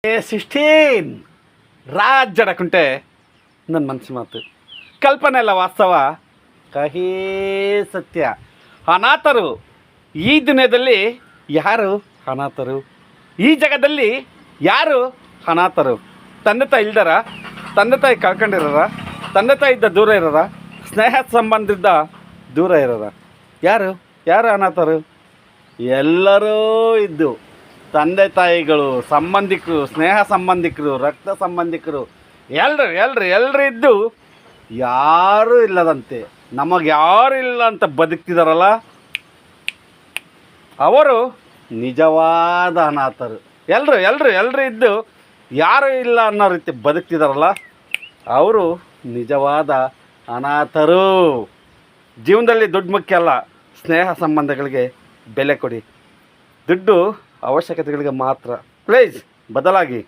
16 ರಾಜ್ಜಡಕುಂಟೆ ನನ್ನ ಮನಸ್ಸು ಮಾತು ಕಲ್ಪನೆ ಅಲ್ಲ ವಾಸ್ತವ ಕಹಿ ಸತ್ಯ. ಅನಾಥರು ಈ ದುನಿಯಾದಲ್ಲಿ ಯಾರು ಅನಾಥರು? ಈ ಜಗದಲ್ಲಿ ಯಾರು ಅನಾಥರು? ತಂದೆ ತಾಯಿ ಇಲ್ದಾರ, ತಂದೆ ತಾಯಿ ಕಳ್ಕೊಂಡಿರೋರ, ತಂದೆ ತಾಯಿಯಿಂದ ದೂರ ಇರೋರ, ಸ್ನೇಹ ಸಂಬಂಧದಿಂದ ದೂರ ಇರೋರ, ಯಾರು ಯಾರು ಅನಾಥರು? ಎಲ್ಲರೂ ಇದ್ದು ತಂದೆ ತಾಯಿಗಳು, ಸಂಬಂಧಿಕರು, ಸ್ನೇಹ ಸಂಬಂಧಿಕರು, ರಕ್ತ ಸಂಬಂಧಿಕರು ಎಲ್ಲರೂ ಇದ್ದು ಯಾರೂ ಇಲ್ಲದಂತೆ, ನಮಗೆ ಯಾರು ಇಲ್ಲ ಅಂತ ಬದುಕ್ತಿದಾರಲ್ಲ ಅವರು ನಿಜವಾದ ಅನಾಥರು. ಎಲ್ಲರೂ ಇದ್ದು ಯಾರು ಇಲ್ಲ ಅನ್ನೋ ರೀತಿ ಬದುಕ್ತಿದಾರಲ್ಲ ಅವರು ನಿಜವಾದ ಅನಾಥರು. ಜೀವನದಲ್ಲಿ ದುಡ್ಡು ಮುಖ್ಯ ಅಲ್ಲ, ಸ್ನೇಹ ಸಂಬಂಧಗಳಿಗೆ ಬೆಲೆ ಕೊಡಿ. ದುಡ್ಡು ಅವಶ್ಯಕತೆಗಳಿಗೆ ಮಾತ್ರ. ಪ್ಲೀಸ್ ಬದಲಾಗಿ.